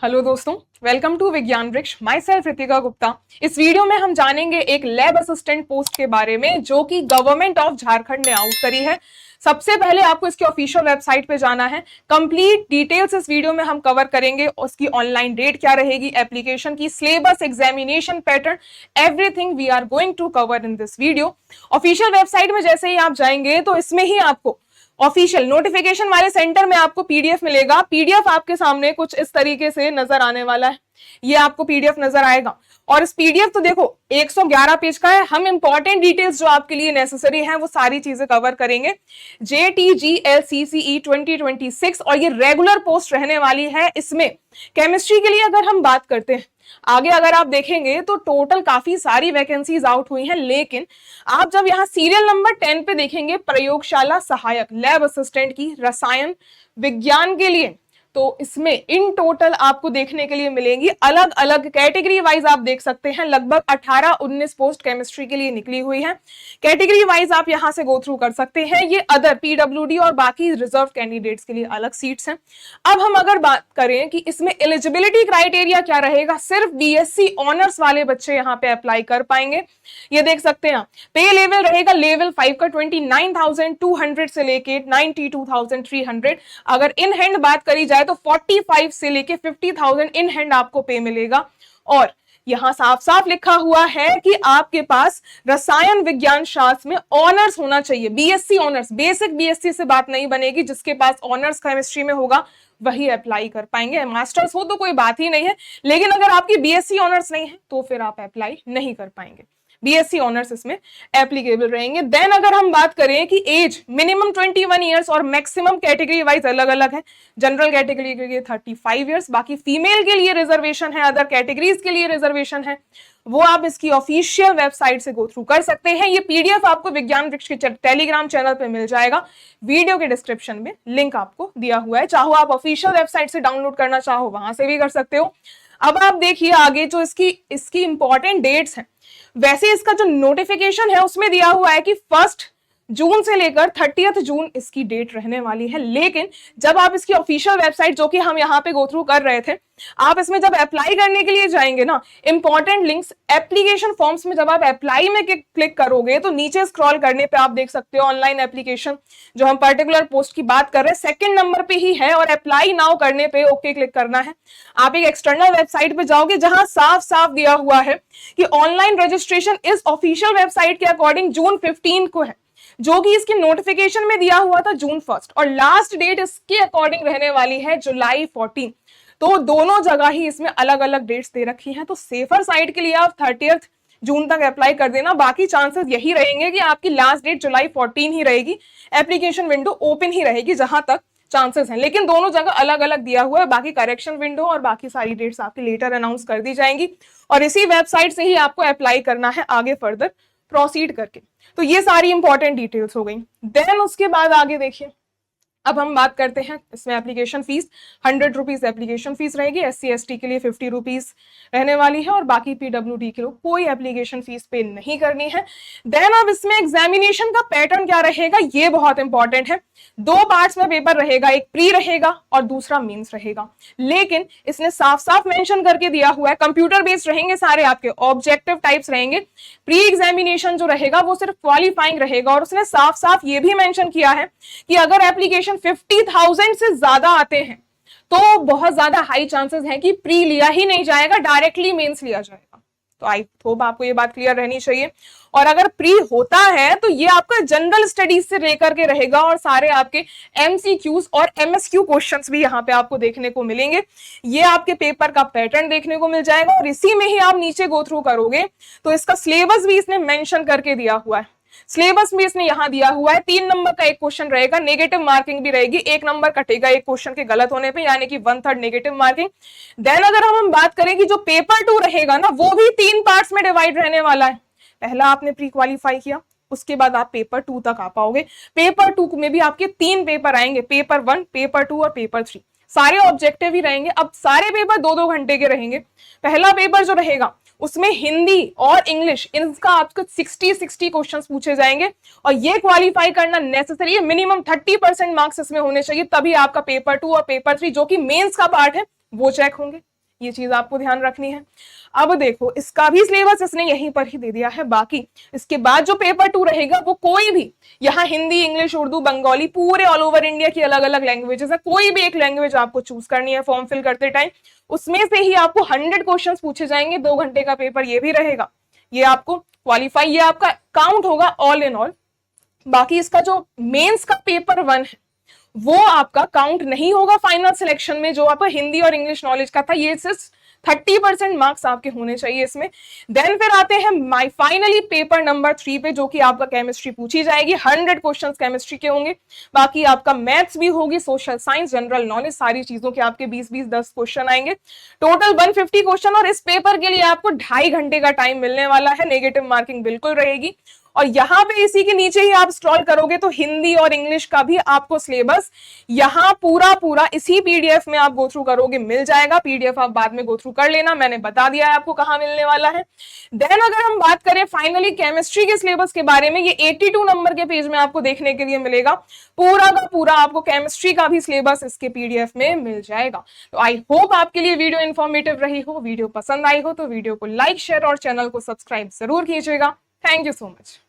Hello दोस्तों, welcome to विज्ञान वृक्ष। My self Ritika Gupta. इस वीडियो में हम जानेंगे एक लैब असिस्टेंट पोस्ट के बारे में जो कि गवर्नमेंट ऑफ झारखंड ने आउट करी है। सबसे पहले आपको इसकी ऑफिशियल वेबसाइट पे जाना है। कंप्लीट डिटेल्स इस वीडियो में हम कवर करेंगे। उसकी ऑनलाइन डेट क्या रहेगी, एप्लीकेशन की, syllabus, examination pattern, everything we are going to cover in this video. Official website में जैसे ही आप जाएंगे तो इसमें ही आपको ऑफिशियल नोटिफिकेशन वाले सेंटर में आपको पीडीएफ मिलेगा। पीडीएफ आपके सामने कुछ इस तरीके से नजर आने वाला है। ये आपको पीडीएफ नजर आएगा और इस पीडीएफ तो देखो 111 पेज का है। हम इंपॉर्टेंट डिटेल्स जो आपके लिए नेसेसरी हैं वो सारी चीजें कवर करेंगे। JTGLCCE 2026 और ये रेगुलर पोस्ट रहने वाली है। इसमें केमिस्ट्री के लिए अगर हम बात करते हैं, आगे अगर आप देखेंगे तो टोटल काफी सारी वैकेंसीज आउट हुई हैं, लेकिन आप जब यहाँ सीरियल नंबर 10 पे देखेंगे प्रयोगशाला सहायक लैब असिस्टेंट की रसायन विज्ञान के लिए, तो इसमें इन टोटल आपको देखने के लिए मिलेंगी अलग अलग कैटेगरी वाइज। आप देख सकते हैं लगभग 18-19 पोस्ट केमिस्ट्री के लिए निकली हुई है। कैटेगरी वाइज आप यहां से गो थ्रू कर सकते हैं। ये अदर पीडब्ल्यूडी और बाकी रिजर्व कैंडिडेट्स के लिए अलग सीट्स हैं। अब हम अगर बात करें कि इसमें एलिजिबिलिटी क्राइटेरिया क्या रहेगा, सिर्फ बीएससी ऑनर्स वाले बच्चे यहाँ पे अप्लाई कर पाएंगे। ये देख सकते हैं पे लेवल रहेगा लेवल 5 का 29,200 से लेके 92,300। अगर इन हैंड बात करी जाए तो 45 से लेके 50,000 इन हैंड आपको पे मिलेगा। और यहां साफ साफ लिखा हुआ है कि आपके पास रसायन विज्ञान शास्त्र में ऑनर्स होना चाहिए। बीएससी ऑनर्स, बेसिक बीएससी से बात नहीं बनेगी। जिसके पास ऑनर्स केमिस्ट्री में होगा वही अप्लाई कर पाएंगे। मास्टर्स हो तो कोई बात ही नहीं है, लेकिन अगर आपकी बीएससी ऑनर्स नहीं है तो फिर आप अप्लाई नहीं कर पाएंगे। बीएससी ऑनर्स इसमें एप्लीकेबल रहेंगे। देन अगर हम बात करें कि एज मिनिमम 21 ईयर्स और मैक्सिमम कैटेगरी वाइज अलग अलग है। जनरल कैटेगरी के लिए 35 ईयर्स, बाकी फीमेल के लिए रिजर्वेशन है, अदर कैटेगरीज के लिए रिजर्वेशन है। वो आप इसकी ऑफिशियल वेबसाइट से गो थ्रू कर सकते हैं। ये पीडीएफ आपको विज्ञान वृक्ष के टेलीग्राम चैनल पे मिल जाएगा। वीडियो के डिस्क्रिप्शन में लिंक आपको दिया हुआ है। चाहो आप ऑफिशियल वेबसाइट से डाउनलोड करना चाहो वहां से भी कर सकते हो। अब आप देखिए आगे जो इसकी इंपॉर्टेंट डेट्स हैं। वैसे इसका जो नोटिफिकेशन है उसमें दिया हुआ है कि 1 जून से लेकर 30 जून इसकी डेट रहने वाली है। लेकिन जब आप इसकी ऑफिशियल वेबसाइट जो कि हम यहाँ पे गो थ्रू कर रहे थे, आप इसमें जब अप्लाई करने के लिए जाएंगे ना, इंपॉर्टेंट लिंक्स एप्लीकेशन फॉर्म्स में जब आप अप्लाई में क्लिक करोगे तो नीचे स्क्रॉल करने पे आप देख सकते हो ऑनलाइन एप्लीकेशन, जो हम पर्टिकुलर पोस्ट की बात कर रहे हैं, सेकंड नंबर पे ही है और अप्लाई नाउ करने पे ओके क्लिक करना है। आप एक एक्सटर्नल वेबसाइट पे जाओगे जहां साफ साफ दिया हुआ है कि ऑनलाइन रजिस्ट्रेशन इस ऑफिशियल वेबसाइट के अकॉर्डिंग जून 15 को है, जो कि इसके नोटिफिकेशन में दिया हुआ था जून 1 और लास्ट डेट इसके अकॉर्डिंग रहने वाली है जुलाई 14। तो दोनों जगह ही इसमें अलग अलग डेट्स दे रखी हैं। तो सेफर साइड के लिए आप 30 जून तक अप्लाई कर देना। बाकी चांसेस यही रहेंगे कि आपकी लास्ट डेट जुलाई 14 ही रहेगी, एप्लीकेशन विंडो ओपन ही रहेगी जहां तक चांसेस हैं। लेकिन दोनों जगह अलग अलग दिया हुआ है। बाकी करेक्शन विंडो और बाकी सारी डेट्स आपकी लेटर अनाउंस कर दी जाएंगी और इसी वेबसाइट से ही आपको अप्लाई करना है आगे फर्दर प्रोसीड करके। तो ये सारी इंपॉर्टेंट डिटेल्स हो गई। देन उसके बाद आगे देखिए, अब हम बात करते हैं इसमें application fees 100 rupees application fees रहेगी। SC/ST के लिए 50 रुपीज रहने वाली है और बाकी PWD के लिए कोई एप्लीकेशन फीस पे नहीं करनी है। देन अब इसमें एग्जामिनेशन का पैटर्न क्या रहेगा, ये बहुत इंपॉर्टेंट है। 2 पार्ट्स में पेपर रहेगा, एक प्री रहेगा और दूसरा मेंस रहेगा। लेकिन इसने साफ साफ मेंशन करके दिया हुआ है कंप्यूटर बेस्ड रहेंगे सारे, आपके ऑब्जेक्टिव टाइप्स रहेंगे। प्री एग्जामिनेशन जो रहेगा वो सिर्फ क्वालिफाइंग रहेगा और उसने साफ साफ ये भी मेंशन किया है कि अगर एप्लीकेशन 50,000 से ज्यादा आते हैं तो बहुत ज्यादा हाई चांसेस हैं कि प्री लिया ही नहीं जाएगा, डायरेक्टली मेंस लिया जाएगा। तो आई होप आपको ये बात क्लियर रहनी चाहिए। और अगर प्री होता है तो ये आपका जनरल स्टडीज से लेकर के रहेगा और सारे आपके MCQs और MSQ क्वेश्चंस भी यहाँ पे आपको देखने को मिलेंगे। ये आपके पेपर का पैटर्न देखने को मिल जाएगा और इसी में ही आप नीचे गो थ्रू करोगे तो इसका सिलेबस भी इसने मेंशन करके दिया हुआ है। सिलेबस में इसने यहां दिया हुआ है 3 नंबर का एक क्वेश्चन रहेगा, नेगेटिव मार्किंग भी रहेगी, 1 नंबर कटेगा एक क्वेश्चन के गलत होने पे, यानी कि 1/3 नेगेटिव मार्किंग। देन अगर हम बात करें कि जो पेपर 2 रहेगा ना, वो भी 3 पार्ट्स में डिवाइड रहने वाला है। पहला आपने प्री क्वालिफाई किया, उसके बाद आप पेपर 2 तक आ पाओगे। पेपर 2 में भी आपके 3 पेपर आएंगे, पेपर 1, पेपर 2 और पेपर 3। सारे ऑब्जेक्टिव ही रहेंगे। अब सारे पेपर 2-2 घंटे के रहेंगे। पहला पेपर जो रहेगा उसमें हिंदी और इंग्लिश, इनका आपको 60 क्वेश्चंस पूछे जाएंगे और ये क्वालिफाई करना नेसेसरी है। मिनिमम 30% मार्क्स इसमें होने चाहिए, तभी आपका पेपर 2 और पेपर 3 जो कि मेंस का पार्ट है वो चेक होंगे। ये चीज आपको ध्यान रखनी है। अब देखो इसका भी सिलेबस इसने यहीं पर ही दे दिया है। बाकी इसके बाद जो पेपर 2 रहेगा वो कोई भी, यहाँ हिंदी, इंग्लिश, उर्दू, बंगाली, पूरे ऑल ओवर इंडिया की अलग अलग लैंग्वेजेस है, कोई भी एक लैंग्वेज आपको चूज करनी है फॉर्म फिल करते टाइम, उसमें से ही आपको 100 क्वेश्चंस पूछे जाएंगे। 2 घंटे का पेपर ये भी रहेगा, ये आपको क्वालिफाई, ये आपका काउंट होगा ऑल इन ऑल। बाकी इसका जो मेंस का पेपर 1 है वो आपका काउंट नहीं होगा फाइनल सिलेक्शन में, जो आपका हिंदी और इंग्लिश नॉलेज का था, ये सिर्फ 30% मार्क्स आपके होने चाहिए इसमें। देन फिर आते हैं माय फाइनली पेपर नंबर 3 पे, जो कि आपका केमिस्ट्री पूछी जाएगी। 100 क्वेश्चंस केमिस्ट्री के होंगे, बाकी आपका मैथ्स भी होगी, सोशल साइंस, जनरल नॉलेज, सारी चीजों के आपके 20-20, 10 क्वेश्चन आएंगे, टोटल 150 क्वेश्चन। और इस पेपर के लिए आपको 2.5 घंटे का टाइम मिलने वाला है, नेगेटिव मार्किंग बिल्कुल रहेगी। और यहाँ पे इसी के नीचे ही आप स्क्रॉल करोगे तो हिंदी और इंग्लिश का भी आपको सिलेबस यहाँ पूरा इसी पीडीएफ में आप गो थ्रू करोगे मिल जाएगा। पीडीएफ आप बाद में गो थ्रू कर लेना, मैंने बता दिया है आपको कहाँ मिलने वाला है। देन अगर हम बात करें फाइनली केमिस्ट्री के सिलेबस के बारे में, ये 82 नंबर के पेज में आपको देखने के लिए मिलेगा। पूरा का पूरा आपको केमिस्ट्री का भी सिलेबस इसके पीडीएफ में मिल जाएगा। तो आई होप आपके लिए वीडियो इंफॉर्मेटिव रही हो, वीडियो पसंद आई हो तो वीडियो को लाइक, शेयर और चैनल को सब्सक्राइब जरूर कीजिएगा। Thank you so much.